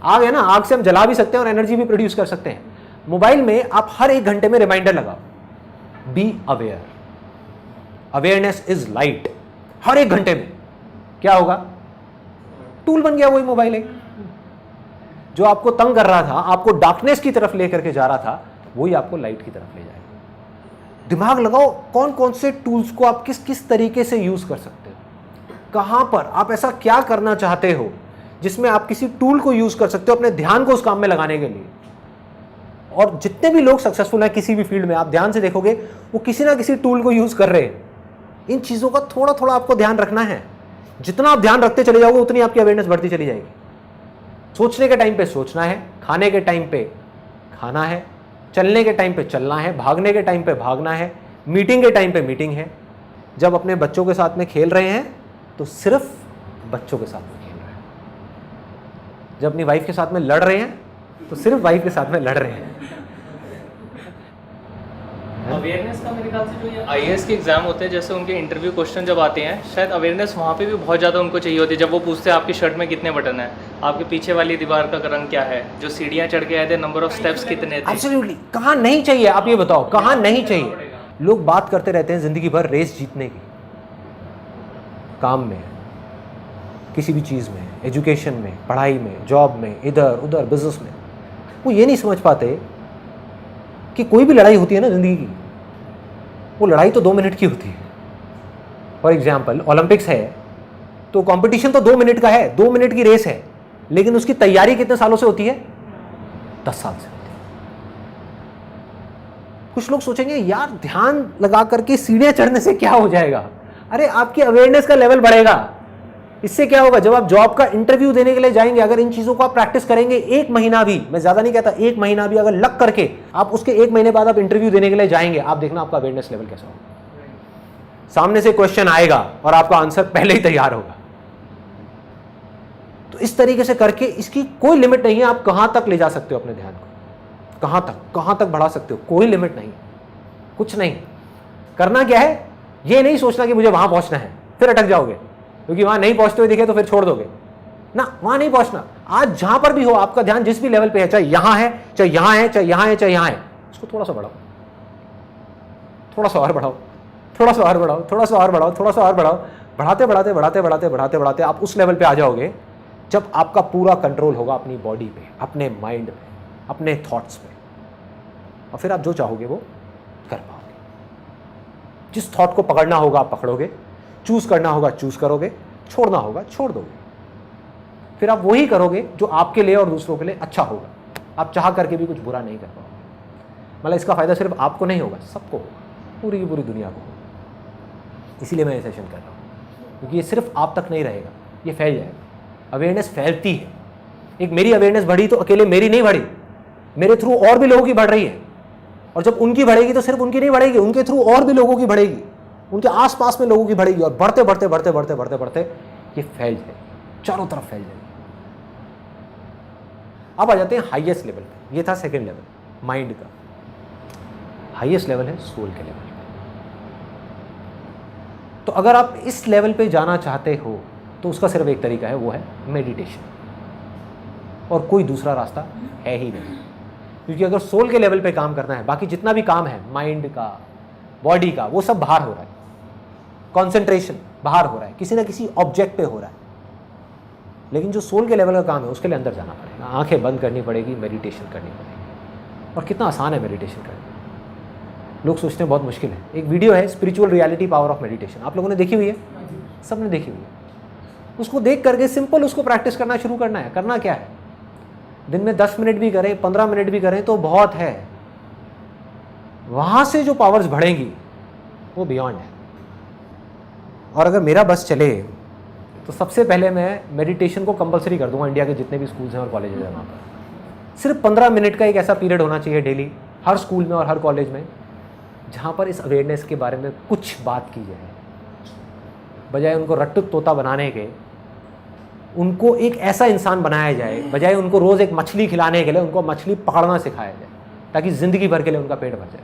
आग है ना, आग से हम जला भी सकते हैं और एनर्जी भी प्रोड्यूस कर सकते हैं। मोबाइल में आप हर 1 घंटे में रिमाइंडर लगाओ, be aware, awareness is light. हर 1 घंटे में क्या होगा? टूल बन गया वही मोबाइल एक, जो आपको तंग कर रहा था, आपको डार्कनेस की तरफ लेकर के जा रहा था, वही आपको लाइट की तरफ ले जाएगा। दिमाग लगाओ, कौन कौन से टूल्स को आप किस किस तरीके से यूज कर सकते हो, कहां पर आप ऐसा क्या करना चाहते हो जिसमें आप किसी टूल को यूज कर सकते हो अपने ध्यान को उस काम में लगाने के लिए। और जितने भी लोग सक्सेसफुल हैं किसी भी फील्ड में, आप ध्यान से देखोगे वो किसी ना किसी टूल को यूज कर रहे हैं। इन चीजों का थोड़ा थोड़ा आपको ध्यान रखना है। जितना आप ध्यान रखते चले जाओगे उतनी आपकी अवेयरनेस बढ़ती चली जाएगी। सोचने के टाइम पे सोचना है, खाने के टाइम पे खाना है, चलने के टाइम पे चलना है, भागने के टाइम पे भागना है, मीटिंग के टाइम पे मीटिंग है। जब अपने बच्चों के साथ में खेल रहे हैं तो सिर्फ बच्चों के साथ में खेल रहे हैं। जब अपनी वाइफ के साथ में लड़ रहे हैं तो सिर्फ वाइफ के साथ में लड़ रहे हैं। अवेयरनेस का मेरे ख्याल से जो ये आईएएस के एग्जाम होते हैं, जैसे उनके इंटरव्यू क्वेश्चन जब आते हैं, शायद अवेयरनेस वहाँ पे भी बहुत ज़्यादा उनको चाहिए होती है। जब वो पूछते हैं आपकी शर्ट में कितने बटन हैं, आपके पीछे वाली दीवार का रंग क्या है, जो सीढ़ियाँ चढ़ के आए थे नंबर ऑफ स्टेप्स कितने थे। एब्सोल्युटली, कहाँ नहीं चाहिए आप ये बताओ, कहाँ नहीं चाहिए। लोग बात करते रहते हैं जिंदगी भर रेस जीतने की, काम में, किसी भी चीज़ में, एजुकेशन में, पढ़ाई में, जॉब में, इधर उधर बिजनेस में। वो ये नहीं समझ पाते कि कोई भी लड़ाई होती है ना ज़िंदगी की, वो लड़ाई तो 2 मिनट की होती है। फॉर एग्जाम्पल ओलंपिक्स है तो कंपटीशन तो 2 मिनट का है, 2 मिनट की रेस है, लेकिन उसकी तैयारी कितने सालों से होती है? 10 साल से होती है। कुछ लोग सोचेंगे यार ध्यान लगा करके सीढ़ियां चढ़ने से क्या हो जाएगा। अरे आपकी अवेयरनेस का लेवल बढ़ेगा, इससे क्या होगा? जब आप जॉब का इंटरव्यू देने के लिए जाएंगे, अगर इन चीज़ों को आप प्रैक्टिस करेंगे 1 महीना भी, मैं ज़्यादा नहीं कहता, 1 महीना भी अगर लग करके आप उसके 1 महीने बाद आप इंटरव्यू देने के लिए जाएंगे, आप देखना आपका अवेयरनेस लेवल कैसा होगा। सामने से क्वेश्चन आएगा और आपका आंसर पहले ही तैयार होगा। तो इस तरीके से करके इसकी कोई लिमिट नहीं है, आप कहां तक ले जा सकते हो अपने ध्यान को, कहां तक बढ़ा सकते हो, कोई लिमिट नहीं, कुछ नहीं। करना क्या है, ये नहीं सोचना कि मुझे वहां पहुंचना है, फिर अटक जाओगे, क्योंकि वहां नहीं पहुंचते हुए दिखे तो फिर छोड़ दोगे ना। वहां नहीं पहुंचना। आज जहां पर भी हो, आपका ध्यान जिस भी लेवल पे है, चाहे यहां है, चाहे यहां है, चाहे यहां है, चाहे यहां है, उसको थोड़ा सा बढ़ाओ, थोड़ा सा और बढ़ाओ, थोड़ा सा और बढ़ाओ, थोड़ा सा और बढ़ाओ, थोड़ा सा और बढ़ाओ। बढ़ाते बढ़ाते बढ़ाते बढ़ाते बढ़ाते बढ़ाते आप उस लेवल पे आ जाओगे जब आपका पूरा कंट्रोल होगा अपनी बॉडी पे, अपने माइंड पे, अपने थॉट्स पे, और फिर आप जो चाहोगे वो कर पाओगे। जिस थॉट को पकड़ना होगा आप पकड़ोगे, चूज करना होगा चूज करोगे, छोड़ना होगा छोड़ दोगे। फिर आप वही करोगे जो आपके लिए और दूसरों के लिए अच्छा होगा। आप चाह करके भी कुछ बुरा नहीं कर पाओगे। मतलब इसका फायदा सिर्फ आपको नहीं होगा, सबको होगा, पूरी की पूरी दुनिया को होगा। इसीलिए मैं ये सेशन कर रहा हूँ, क्योंकि ये सिर्फ आप तक नहीं रहेगा, ये फैल जाएगा। अवेयरनेस फैलती है। एक मेरी अवेयरनेस बढ़ी तो अकेले मेरी नहीं बढ़ी, मेरे थ्रू और भी लोगों की बढ़ रही है, और जब उनकी बढ़ेगी तो सिर्फ उनकी नहीं बढ़ेगी, उनके थ्रू और भी लोगों की बढ़ेगी, उनके आसपास में लोगों की बढ़ेगी, और बढ़ते बढ़ते बढ़ते बढ़ते बढ़ते बढ़ते ये फैल जाएगी, चारों तरफ फैल जाएगी। अब आ जाते हैं हाईएस्ट लेवल पे। ये था सेकंड लेवल माइंड का। हाईएस्ट लेवल है सोल के लेवल पे। तो अगर आप इस लेवल पे जाना चाहते हो तो उसका सिर्फ एक तरीका है, वो है मेडिटेशन, और कोई दूसरा रास्ता है ही नहीं। क्योंकि अगर सोल के लेवल पे काम करना है, बाकी जितना भी काम है माइंड का, बॉडी का, वो सब बाहर हो रहा है। कंसंट्रेशन बाहर हो रहा है, किसी ना किसी ऑब्जेक्ट पे हो रहा है। लेकिन जो सोल के लेवल का काम है उसके लिए अंदर जाना पड़ेगा, आंखें बंद करनी पड़ेगी, मेडिटेशन करनी पड़ेगी। और कितना आसान है मेडिटेशन करना, लोग सोचते हैं बहुत मुश्किल है। एक वीडियो है spiritual reality power of meditation, आप लोगों ने देखी हुई है? सबने देखी हुई है। उसको देख करके सिंपल उसको प्रैक्टिस करना शुरू करना है। करना क्या है, दिन में 10 मिनट भी करें, 15 मिनट भी करें तो बहुत है। वहां से जो पावर्स बढ़ेंगी वो बियॉन्ड है। और अगर मेरा बस चले तो सबसे पहले मैं मेडिटेशन को कंपलसरी कर दूंगा। इंडिया के जितने भी स्कूल्स हैं और कॉलेजेस हैं वहाँ पर सिर्फ 15 मिनट का एक ऐसा पीरियड होना चाहिए डेली, हर स्कूल में और हर कॉलेज में, जहाँ पर इस अवेयरनेस के बारे में कुछ बात की जाए। बजाय उनको रट्टू तोता बनाने के, उनको एक ऐसा इंसान बनाया जाए, बजाय उनको रोज़ एक मछली खिलाने के लिए उनको मछली पकड़ना सिखाया जाए, ताकि ज़िंदगी भर के लिए उनका पेट भर जाए।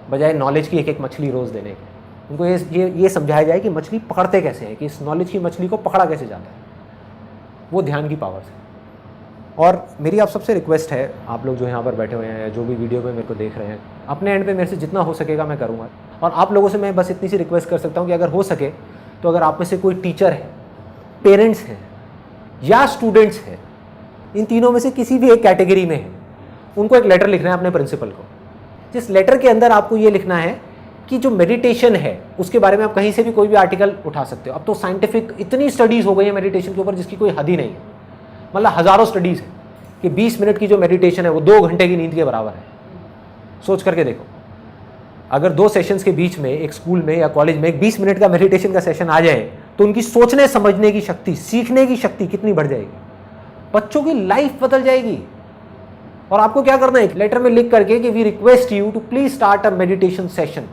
बजाय नॉलेज की एक एक मछली रोज़ देने के, उनको ये समझाया जाए कि मछली पकड़ते कैसे हैं, कि इस नॉलेज की मछली को पकड़ा कैसे जाता है। वो ध्यान की पावर है। और मेरी आप सबसे रिक्वेस्ट है, आप लोग जो यहाँ पर बैठे हुए हैं या जो भी वीडियो में मेरे को देख रहे हैं, अपने एंड पे मेरे से जितना हो सकेगा मैं करूँगा। और आप लोगों से मैं बस इतनी सी रिक्वेस्ट कर सकता हूँ कि अगर हो सके तो अगर आप में से कोई टीचर है, पेरेंट्स हैं या स्टूडेंट्स हैं, इन तीनों में से किसी भी एक कैटेगरी में है, उनको एक लेटर लिखना है अपने प्रिंसिपल को, जिस लेटर के अंदर आपको ये लिखना है कि जो मेडिटेशन है उसके बारे में आप कहीं से भी कोई भी आर्टिकल उठा सकते हो। अब तो साइंटिफिक इतनी स्टडीज़ हो गई है मेडिटेशन के ऊपर जिसकी कोई हद ही नहीं है। मतलब हज़ारों स्टडीज़ है कि 20 मिनट की जो मेडिटेशन है वो 2 घंटे की नींद के बराबर है। सोच करके देखो, अगर 2 सेशंस के बीच में एक स्कूल में या कॉलेज में एक 20 मिनट का मेडिटेशन का सेशन आ जाए तो उनकी सोचने समझने की शक्ति, सीखने की शक्ति कितनी बढ़ जाएगी। बच्चों की लाइफ बदल जाएगी। और आपको क्या करना है, एक लेटर में लिख करके कि we request you to please start a meditation session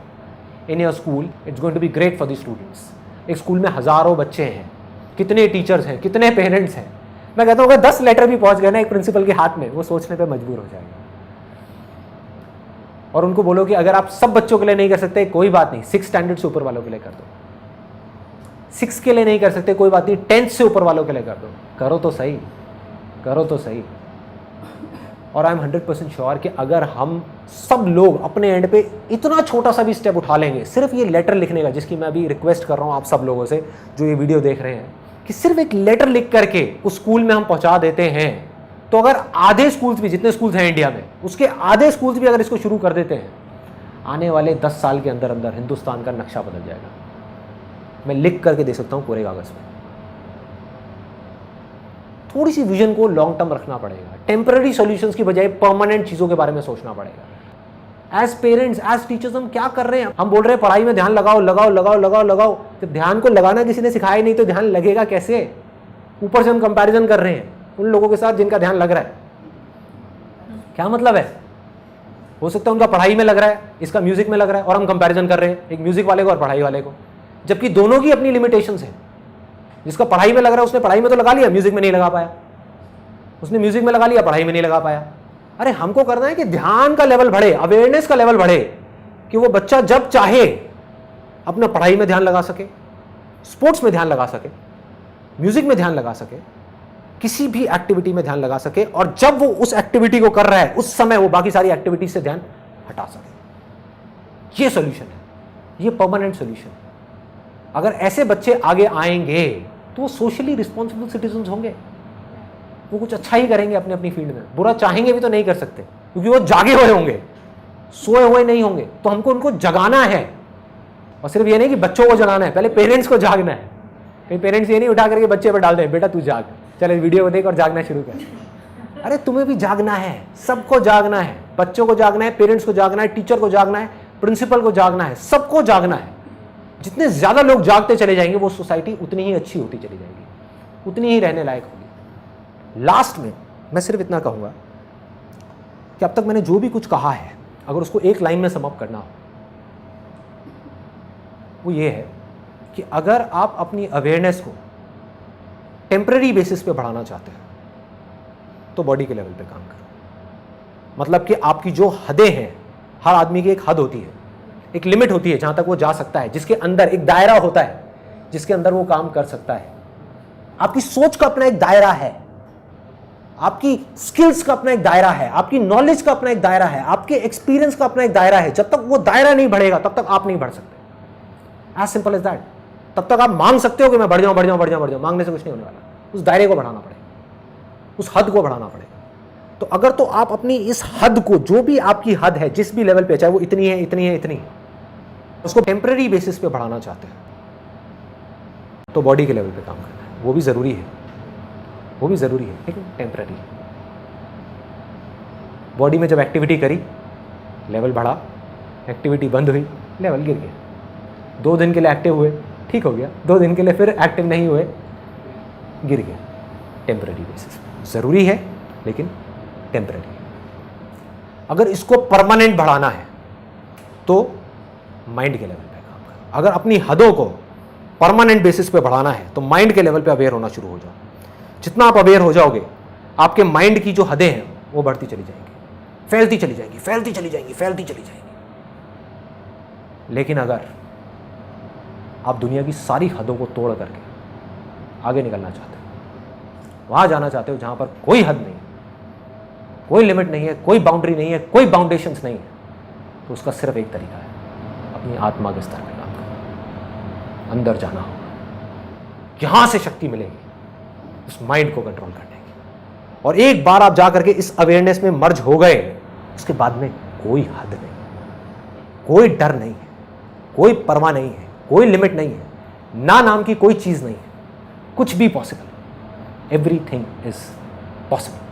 in your school, it's going to be great for the students. एक स्कूल में हज़ारों बच्चे हैं, कितने टीचर्स हैं, कितने पेरेंट्स हैं। मैं कहता हूँ अगर 10 लेटर भी पहुँच गए ना एक प्रिंसिपल के हाथ में, वो सोचने पे मजबूर हो जाएगा। और उनको बोलो कि अगर आप सब बच्चों के लिए नहीं कर सकते कोई बात नहीं, 6 स्टैंडर्ड से ऊपर वालों के लिए कर दो। 6 के लिए नहीं कर सकते कोई बात नहीं, 10th से ऊपर वालों के लिए कर दो। करो तो सही, करो तो सही। और आई एम 100% श्योर कि अगर हम सब लोग अपने एंड पे इतना छोटा सा भी स्टेप उठा लेंगे, सिर्फ ये लेटर लिखने का, जिसकी मैं अभी रिक्वेस्ट कर रहा हूँ आप सब लोगों से जो ये वीडियो देख रहे हैं, कि सिर्फ एक लेटर लिख करके उस स्कूल में हम पहुंचा देते हैं, तो अगर आधे स्कूल्स भी, जितने स्कूल्स हैं इंडिया में, उसके आधे स्कूल्स भी अगर इसको शुरू कर देते हैं, आने वाले 10 साल के अंदर अंदर हिंदुस्तान का नक्शा बदल जाएगा। मैं लिख करके दे सकता हूँ पूरे कागज में। थोड़ी सी विजन को लॉन्ग टर्म रखना पड़ेगा, टेम्पररी सॉल्यूशंस की बजाय परमानेंट चीज़ों के बारे में सोचना पड़ेगा। एज पेरेंट्स, एज टीचर्स हम क्या कर रहे हैं? हम बोल रहे हैं पढ़ाई में ध्यान लगाओ लगाओ लगाओ लगाओ लगाओ। जब ध्यान को लगाना किसी ने सिखाया ही नहीं तो ध्यान लगेगा कैसे? ऊपर से हम कंपैरिजन कर रहे हैं उन लोगों के साथ जिनका ध्यान लग रहा है। क्या मतलब है? हो सकता है उनका पढ़ाई में लग रहा है, इसका म्यूजिक में लग रहा है, और हम कंपैरिजन कर रहे हैं एक म्यूजिक वाले को और पढ़ाई वाले को, जबकि दोनों की अपनी लिमिटेशंस हैं। जिसका पढ़ाई में लग रहा है उसने पढ़ाई में तो लगा लिया, म्यूजिक में नहीं लगा पाया। उसने म्यूजिक में लगा लिया, पढ़ाई में नहीं लगा पाया। अरे हमको करना है कि ध्यान का लेवल बढ़े, अवेयरनेस का लेवल बढ़े, कि वो बच्चा जब चाहे अपना पढ़ाई में ध्यान लगा सके, स्पोर्ट्स में ध्यान लगा सके, म्यूजिक में ध्यान लगा सके, किसी भी एक्टिविटी में ध्यान लगा सके, और जब वो उस एक्टिविटी को कर रहा है उस समय वो बाकी सारी एक्टिविटी से ध्यान हटा सके। ये सॉल्यूशन है, ये परमानेंट सॉल्यूशन। अगर ऐसे बच्चे आगे आएंगे तो वो सोशली रिस्पॉन्सिबल सिटीजन होंगे, वो कुछ अच्छा ही करेंगे अपनी अपनी फील्ड में। बुरा चाहेंगे भी तो नहीं कर सकते, क्योंकि वो जागे हुए होंगे, सोए हुए नहीं होंगे। तो हमको उनको जगाना है, और सिर्फ ये नहीं कि बच्चों को जगाना है, पहले पेरेंट्स को जागना है। कई पेरेंट्स ये नहीं उठा करके बच्चे पर डाल दें, बेटा तू जाग, चले वीडियो को देख और जागना शुरू कर। अरे तुम्हें भी जागना है, सबको जागना है, बच्चों को जागना है, पेरेंट्स को जागना है, टीचर को जागना है, प्रिंसिपल को जागना है, सबको जागना है। जितने ज्यादा लोग जागते चले जाएंगे वो सोसाइटी उतनी ही अच्छी होती चली जाएगी, उतनी ही रहने लायक होगी। लास्ट में मैं सिर्फ इतना कहूंगा कि अब तक मैंने जो भी कुछ कहा है, अगर उसको एक लाइन में समअप करना हो, वो ये है कि अगर आप अपनी अवेयरनेस को टेम्पररी बेसिस पे बढ़ाना चाहते हैं तो बॉडी के लेवल पे काम करो। मतलब कि आपकी जो हदें हैं, हर आदमी की एक हद होती है, एक लिमिट होती है जहां तक वो जा सकता है, जिसके अंदर एक दायरा होता है जिसके अंदर वो काम कर सकता है। आपकी सोच का अपना एक दायरा है, आपकी स्किल्स का अपना एक दायरा है, आपकी नॉलेज का अपना एक दायरा है, आपके एक्सपीरियंस का अपना एक दायरा है। जब तक वो दायरा नहीं बढ़ेगा तब तक आप नहीं बढ़ सकते। As simple as that. तब तक आप मांग सकते हो कि मैं बढ़ जाऊं बढ़ जाऊं बढ़ जाऊं बढ़ जाऊं, मांगने से कुछ नहीं होने वाला। उस दायरे को बढ़ाना पड़ेगा, उस हद को बढ़ाना पड़ेगा। तो अगर तो आप अपनी इस हद को, जो भी आपकी हद है, जिस भी लेवल पे, चाहे वो इतनी है इतनी है इतनी, उसको टेम्पररी बेसिस पे बढ़ाना चाहते हैं तो बॉडी के लेवल पे काम करना है। वो भी ज़रूरी है, वो भी ज़रूरी है, लेकिन टेम्पररी। बॉडी में जब एक्टिविटी करी, लेवल बढ़ा, एक्टिविटी बंद हुई, लेवल गिर गया। 2 दिन के लिए एक्टिव हुए, ठीक हो गया, 2 दिन के लिए फिर एक्टिव नहीं हुए, गिर गया। टेम्पररी बेसिस ज़रूरी है लेकिन टेम्पररी। अगर इसको परमानेंट बढ़ाना है तो माइंड के लेवल पे काम करो। अगर अपनी हदों को परमानेंट बेसिस पे बढ़ाना है तो माइंड के लेवल पे अवेयर होना शुरू हो जाओ। जितना आप अवेयर हो जाओगे, आपके माइंड की जो हदें हैं वो बढ़ती चली जाएंगी, फैलती चली जाएंगी, फैलती चली जाएंगी, फैलती चली जाएंगी। लेकिन अगर आप दुनिया की सारी हदों को तोड़ करके आगे निकलना चाहते हो, वहां जाना चाहते हो जहां पर कोई हद नहीं, कोई लिमिट नहीं है, कोई बाउंड्री नहीं है, कोई बाउंडेशंस नहीं है, तो उसका सिर्फ एक तरीका है, अपनी आत्मा के स्तर पर काम करना, अंदर जाना होगा। यहां से शक्ति मिलेगी उस माइंड को कंट्रोल करने की। और एक बार आप जा करके इस अवेयरनेस में मर्ज हो गए, उसके बाद में कोई हद नहीं, कोई डर नहीं है, कोई परवाह नहीं है, कोई लिमिट नहीं है, ना नाम की कोई चीज नहीं है, कुछ भी पॉसिबल। Everything is possible.